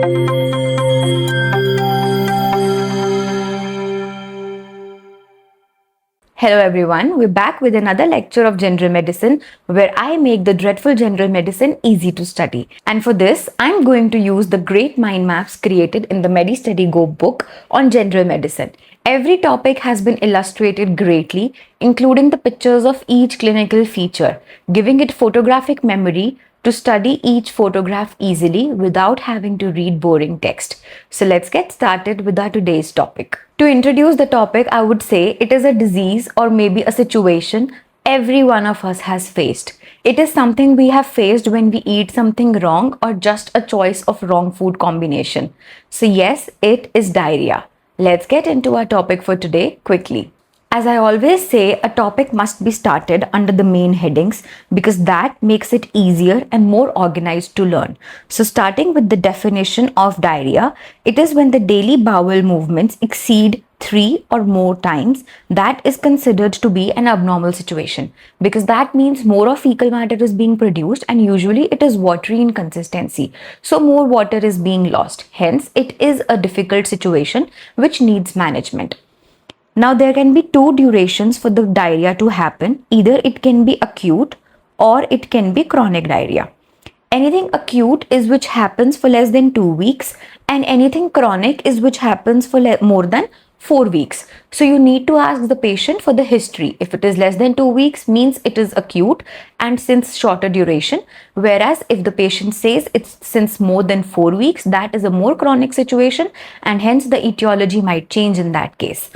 Hello everyone, we're back with another lecture of general medicine where I make the dreadful general medicine easy to study. And for this, I'm going to use the great mind maps created in the Medi Study Go book on general medicine. Every topic has been illustrated greatly, including the pictures of each clinical feature, giving it photographic memory to study each photograph easily without having to read boring text. So let's get started with our today's topic. To introduce the topic, I would say it is a disease or maybe a situation every one of us has faced. It is something we have faced when we eat something wrong or just a choice of wrong food combination. So yes, it is diarrhea. Let's get into our topic for today quickly. As I always say, a topic must be started under the main headings because that makes it easier and more organized to learn. So starting with the definition of diarrhea, it is when the daily bowel movements exceed 3 or more times. That is considered to be an abnormal situation because that means more of fecal matter is being produced and usually it is watery in consistency. So more water is being lost. Hence, it is a difficult situation which needs management. Now there can be two durations for the diarrhea to happen. Either it can be acute or it can be chronic diarrhea. Anything acute is which happens for less than 2 weeks and anything chronic is which happens for more than 4 weeks. So you need to ask the patient for the history. If it is less than 2 weeks means it is acute and since shorter duration. Whereas if the patient says it's since more than 4 weeks, that is a more chronic situation and hence the etiology might change in that case.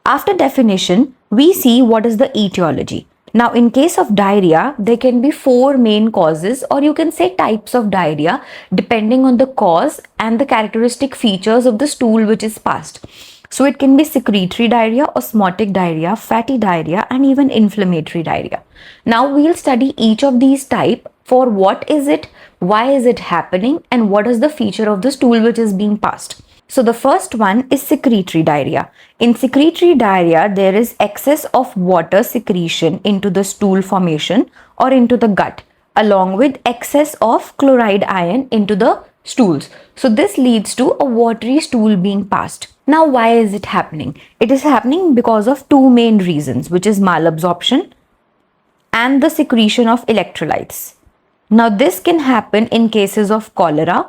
After definition, we see what is the etiology. Now, in case of diarrhea, there can be 4 main causes or you can say types of diarrhea depending on the cause and the characteristic features of the stool which is passed. So, it can be secretory diarrhea, osmotic diarrhea, fatty diarrhea and even inflammatory diarrhea. Now, we'll study each of these types for what is it, why is it happening and what is the feature of the stool which is being passed. So the first one is secretory diarrhea. In secretory diarrhea, there is excess of water secretion into the stool formation or into the gut, along with excess of chloride ion into the stools. So this leads to a watery stool being passed. Now, why is it happening? It is happening because of 2 main reasons, which is malabsorption and the secretion of electrolytes. Now, this can happen in cases of cholera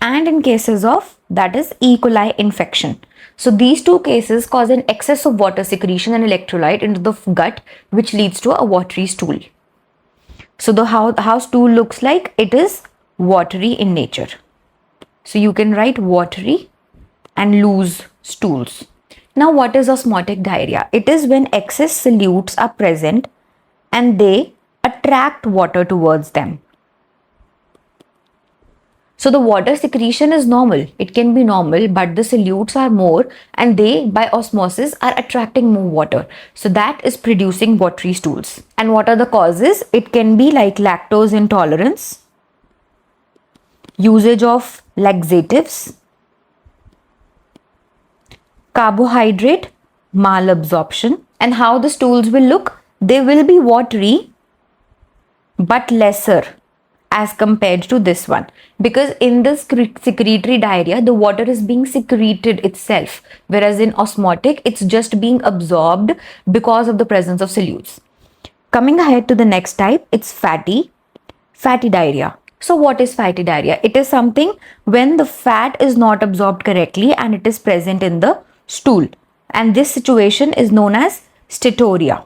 and in cases of that is E. coli infection. So these 2 cases cause an excess of water secretion and electrolyte into the gut which leads to a watery stool. So the how stool looks like, it is watery in nature. So you can write watery and loose stools. Now what is osmotic diarrhea? It is when excess solutes are present and they attract water towards them. So the water secretion is normal. It can be normal, but the solutes are more and they by osmosis are attracting more water. So that is producing watery stools. And what are the causes? It can be like lactose intolerance, usage of laxatives, carbohydrate malabsorption. And how the stools will look? They will be watery but lesser as compared to this one, because in the secretory diarrhea the water is being secreted itself, whereas in osmotic it's just being absorbed because of the presence of solutes. Coming ahead to the next type, it's fatty diarrhea. So what is fatty diarrhea? It is something when the fat is not absorbed correctly and it is present in the stool, and this situation is known as steatorrhea.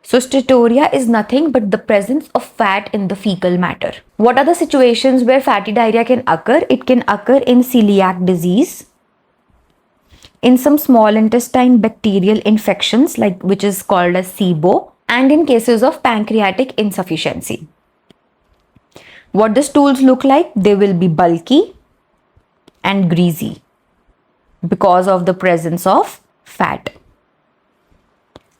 So steatorrhea is nothing but the presence of fat in the fecal matter. What are the situations where fatty diarrhea can occur? It can occur in celiac disease, in some small intestine bacterial infections like which is called as SIBO, and in cases of pancreatic insufficiency. What the stools look like? They will be bulky and greasy because of the presence of fat.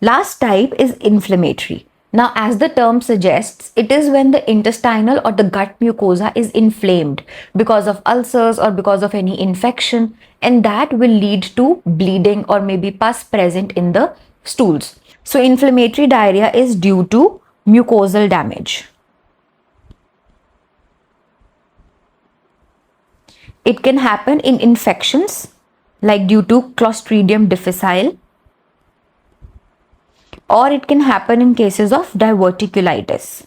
Last type is inflammatory. Now, as the term suggests, it is when the intestinal or the gut mucosa is inflamed because of ulcers or because of any infection, and that will lead to bleeding or maybe pus present in the stools. So, inflammatory diarrhea is due to mucosal damage. It can happen in infections like due to Clostridium difficile, or it can happen in cases of diverticulitis.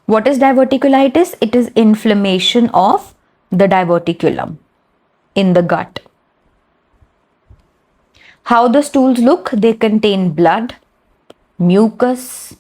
What is diverticulitis? It is inflammation of the diverticulum in the gut. How the stools look? They contain blood, mucus,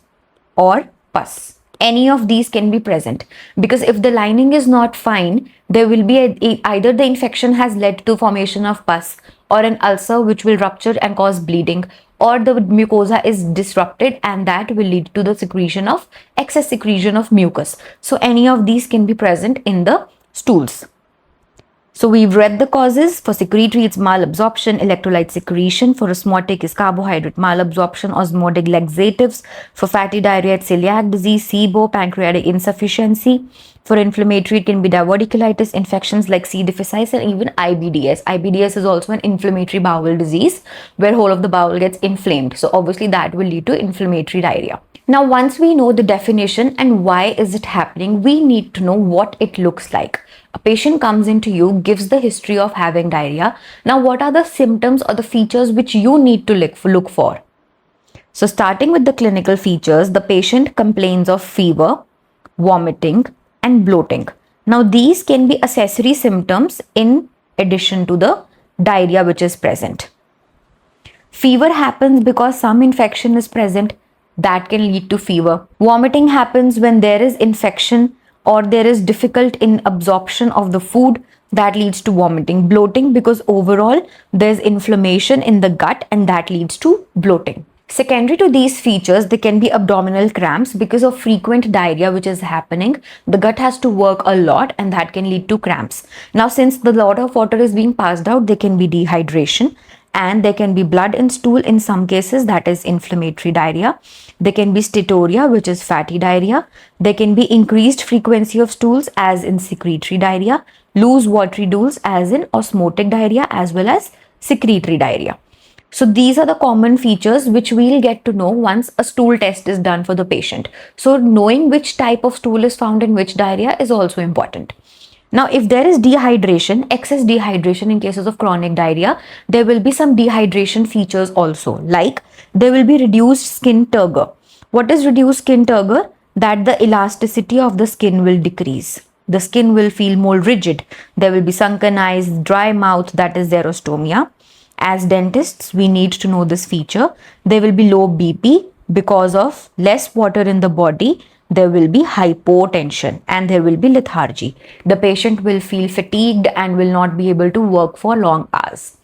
or pus. Any of these can be present, because if the lining is not fine, there will be either the infection has led to formation of pus or an ulcer which will rupture and cause bleeding, or the mucosa is disrupted and that will lead to the secretion of excess secretion of mucus. So any of these can be present in the stools. So we've read the causes. For secretory, it's malabsorption, electrolyte secretion. For osmotic, is carbohydrate malabsorption, osmotic laxatives. For fatty diarrhea, it's celiac disease, SIBO, pancreatic insufficiency. For inflammatory, it can be diverticulitis, infections like C. difficile, and even IBDS. IBDS is also an inflammatory bowel disease where whole of the bowel gets inflamed. So obviously that will lead to inflammatory diarrhea. Now, once we know the definition and why is it happening, we need to know what it looks like. A patient comes into you, gives the history of having diarrhea. Now, what are the symptoms or the features which you need to look for? So, starting with the clinical features, the patient complains of fever, vomiting, and bloating. Now, these can be accessory symptoms in addition to the diarrhea which is present. Fever happens because some infection is present that can lead to fever. Vomiting happens when there is infection or there is difficult in absorption of the food that leads to vomiting. Bloating because overall there's inflammation in the gut and that leads to bloating. Secondary to these features, there can be abdominal cramps because of frequent diarrhea which is happening. The gut has to work a lot and that can lead to cramps. Now, since the lot of water is being passed out, there can be dehydration and there can be blood in stool in some cases, that is inflammatory diarrhea. There can be steatorrhea, which is fatty diarrhea. There can be increased frequency of stools as in secretory diarrhea, loose watery stools as in osmotic diarrhea, as well as secretory diarrhea. So these are the common features which we'll get to know once a stool test is done for the patient. So knowing which type of stool is found in which diarrhea is also important. Now, if there is dehydration, excess dehydration in cases of chronic diarrhea, there will be some dehydration features also, like there will be reduced skin turgor. What is reduced skin turgor? That the elasticity of the skin will decrease. The skin will feel more rigid. There will be sunken eyes, dry mouth, that is xerostomia. As dentists, we need to know this feature. There will be low BP because of less water in the body. There will be hypotension and there will be lethargy. The patient will feel fatigued and will not be able to work for long hours.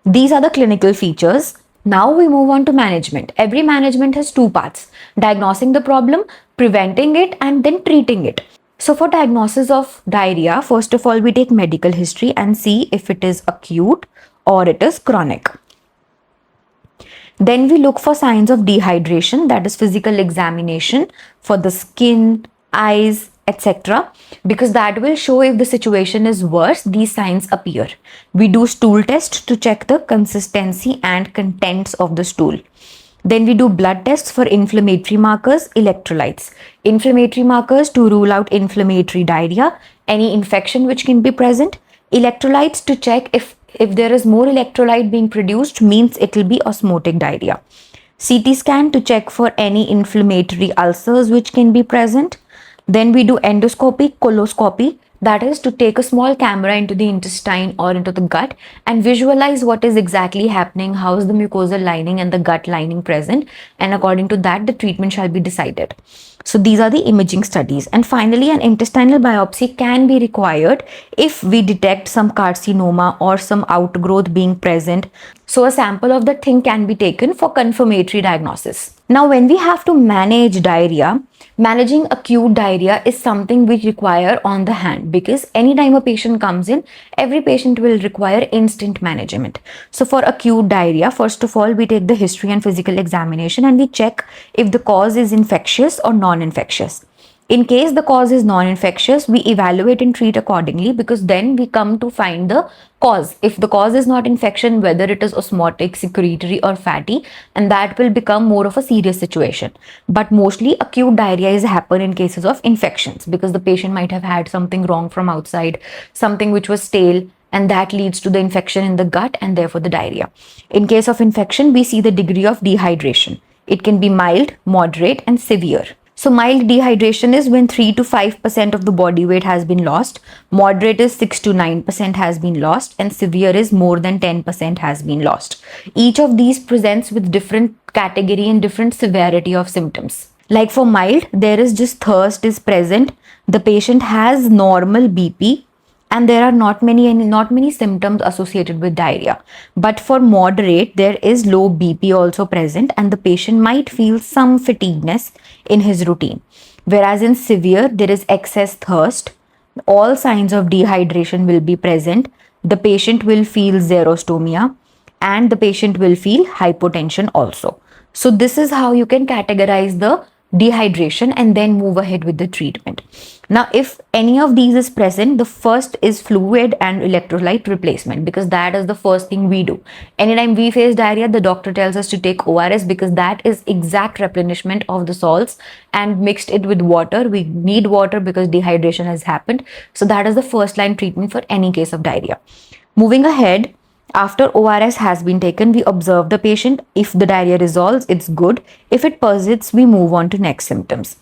These are the clinical features. Now we move on to management. Every management has two parts: diagnosing the problem, preventing it, and then treating it. So for diagnosis of diarrhea, first of all, we take medical history and see if it is acute or it is chronic. Then we look for signs of dehydration, that is physical examination for the skin, eyes, etc. Because that will show if the situation is worse, these signs appear. We do stool test to check the consistency and contents of the stool. Then we do blood tests for inflammatory markers, electrolytes. Inflammatory markers to rule out inflammatory diarrhea, any infection which can be present. Electrolytes to check if there is more electrolyte being produced, means it will be osmotic diarrhea. CT scan to check for any inflammatory ulcers which can be present. Then we do endoscopy, coloscopy, that is to take a small camera into the intestine or into the gut and visualize what is exactly happening, how is the mucosal lining and the gut lining present, and according to that the treatment shall be decided. So these are the imaging studies. And finally, an intestinal biopsy can be required if we detect some carcinoma or some outgrowth being present. So a sample of the thing can be taken for confirmatory diagnosis. Now, when we have to manage diarrhea, managing acute diarrhea is something we require on the hand, because anytime a patient comes in, every patient will require instant management. So for acute diarrhea, first of all, we take the history and physical examination and we check if the cause is infectious or non-infectious. In case the cause is non-infectious, we evaluate and treat accordingly, because then we come to find the cause. If the cause is not infection, whether it is osmotic, secretory or fatty, and that will become more of a serious situation. But mostly acute diarrhea is happen in cases of infections, because the patient might have had something wrong from outside, something which was stale, and that leads to the infection in the gut and therefore the diarrhea. In case of infection, we see the degree of dehydration. It can be mild, moderate and severe. So mild dehydration is when 3 to 5% of the body weight has been lost, moderate is 6 to 9% has been lost, and severe is more than 10% has been lost. Each of these presents with different category and different severity of symptoms. Like for mild, there is just thirst is present, the patient has normal BP, and there are not many symptoms associated with diarrhea. But for moderate, there is low BP also present, and the patient might feel some fatigueness in his routine. Whereas in severe, there is excess thirst, all signs of dehydration will be present, the patient will feel xerostomia, and the patient will feel hypotension also. So this is how you can categorize the dehydration and then move ahead with the treatment. Now, if any of these is present, the first is fluid and electrolyte replacement, because that is the first thing we do. Anytime we face diarrhea, the doctor tells us to take ORS, because that is exact replenishment of the salts and mixed it with water. We need water because dehydration has happened. So that is the first line treatment for any case of diarrhea. Moving ahead, after ORS has been taken, we observe the patient. If the diarrhea resolves, it's good. If it persists, we move on to next symptoms.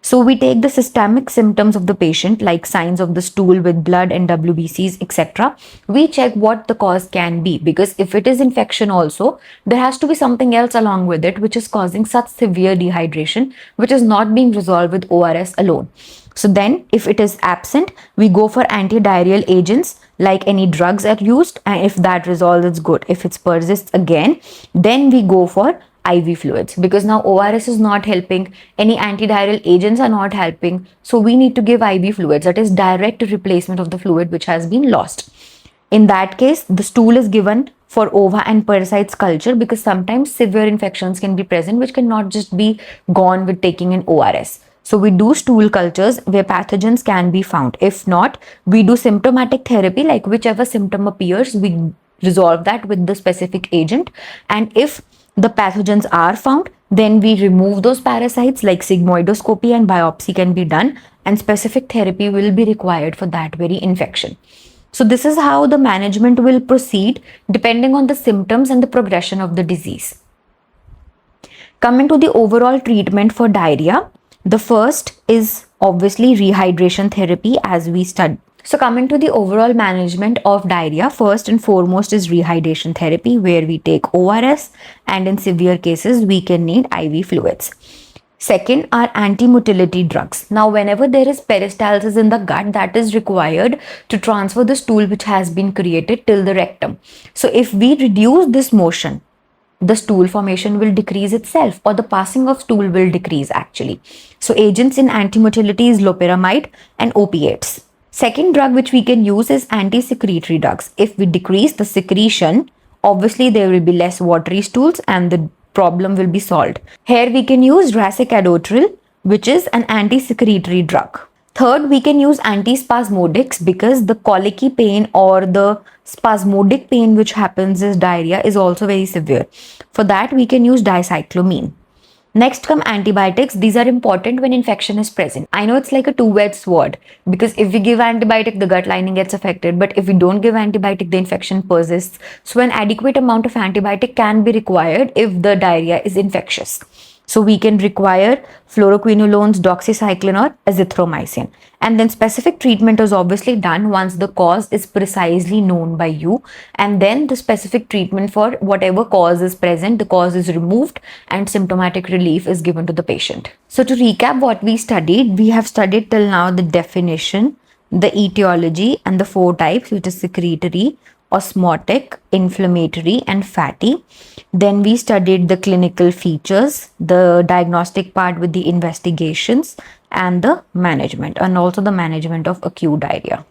So we take the systemic symptoms of the patient, like signs of the stool with blood and WBCs, etc. We check what the cause can be, because if it is infection also, there has to be something else along with it which is causing such severe dehydration, which is not being resolved with ORS alone. So then, if it is absent, we go for antidiarrheal agents, like any drugs are used, and if that resolves, it's good. If it persists again, then we go for IV fluids, because now ORS is not helping, any antidiarrheal agents are not helping, so we need to give IV fluids, that is direct replacement of the fluid which has been lost. In that case, the stool is given for ova and parasites culture, because sometimes severe infections can be present which cannot just be gone with taking an ORS. So we do stool cultures where pathogens can be found. If not, we do symptomatic therapy, like whichever symptom appears, we resolve that with the specific agent. And if the pathogens are found, then we remove those parasites, like sigmoidoscopy and biopsy can be done, and specific therapy will be required for that very infection. So this is how the management will proceed depending on the symptoms and the progression of the disease. Coming to the overall treatment for diarrhea, the first is obviously rehydration therapy, as we studied. So coming to the overall management of diarrhea, first and foremost is rehydration therapy, where we take ORS, and in severe cases we can need IV fluids. Second are anti-motility drugs. Now, whenever there is peristalsis in the gut, that is required to transfer the stool which has been created till the rectum. So if we reduce this motion, the stool formation will decrease itself, or the passing of stool will decrease actually. So agents in anti-motility is loperamide and opiates. Second drug which we can use is anti-secretory drugs. If we decrease the secretion, obviously there will be less watery stools and the problem will be solved. Here we can use racecadotril, which is an anti-secretory drug. Third, we can use antispasmodics, because the colicky pain or the spasmodic pain which happens as diarrhea is also very severe. For that, we can use dicyclomine. Next come antibiotics. These are important when infection is present. I know it's like a two-edged sword, because if we give antibiotic, the gut lining gets affected. But if we don't give antibiotic, the infection persists. So an adequate amount of antibiotic can be required if the diarrhea is infectious. So we can require fluoroquinolones, doxycycline or azithromycin. And then specific treatment is obviously done once the cause is precisely known by you. And then the specific treatment for whatever cause is present, the cause is removed and symptomatic relief is given to the patient. So to recap what we have studied till now the definition, the etiology and the 4 types, which is secretory, osmotic, inflammatory and fatty. Then we studied the clinical features, the diagnostic part with the investigations and the management, and also the management of acute diarrhea.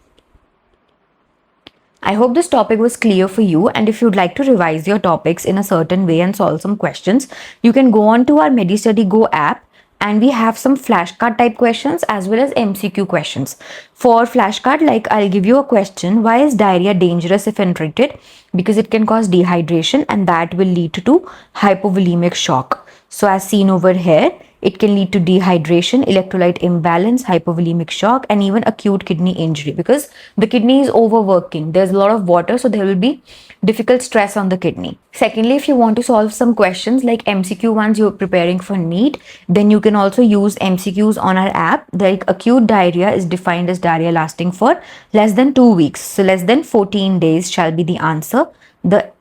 I hope this topic was clear for you, and if you'd like to revise your topics in a certain way and solve some questions, you can go on to our Medi Study Go app and we have some flashcard type questions as well as MCQ questions. For flashcard, like I'll give you a question: why is diarrhea dangerous if untreated? Because it can cause dehydration and that will lead to hypovolemic shock. So as seen over here, it can lead to dehydration, electrolyte imbalance, hypovolemic shock, and even acute kidney injury because the kidney is overworking. There's a lot of water, so there will be difficult stress on the kidney. Secondly, if you want to solve some questions like MCQ ones you're preparing for NEET, then you can also use MCQs on our app. Like acute diarrhea is defined as diarrhea lasting for less than 2 weeks. So less than 14 days shall be the answer. The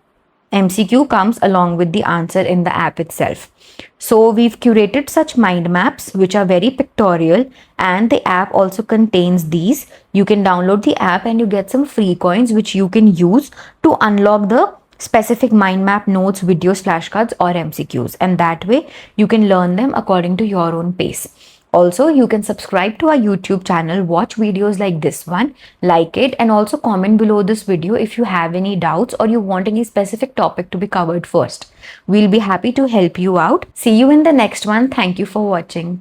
MCQ comes along with the answer in the app itself. So we've curated such mind maps which are very pictorial, and the app also contains these. You can download the app and you get some free coins which you can use to unlock the specific mind map notes, videos, flashcards or MCQs, and that way you can learn them according to your own pace. Also, you can subscribe to our YouTube channel, watch videos like this one, like it, and also comment below this video if you have any doubts or you want any specific topic to be covered first. We'll be happy to help you out. See you in the next one. Thank you for watching.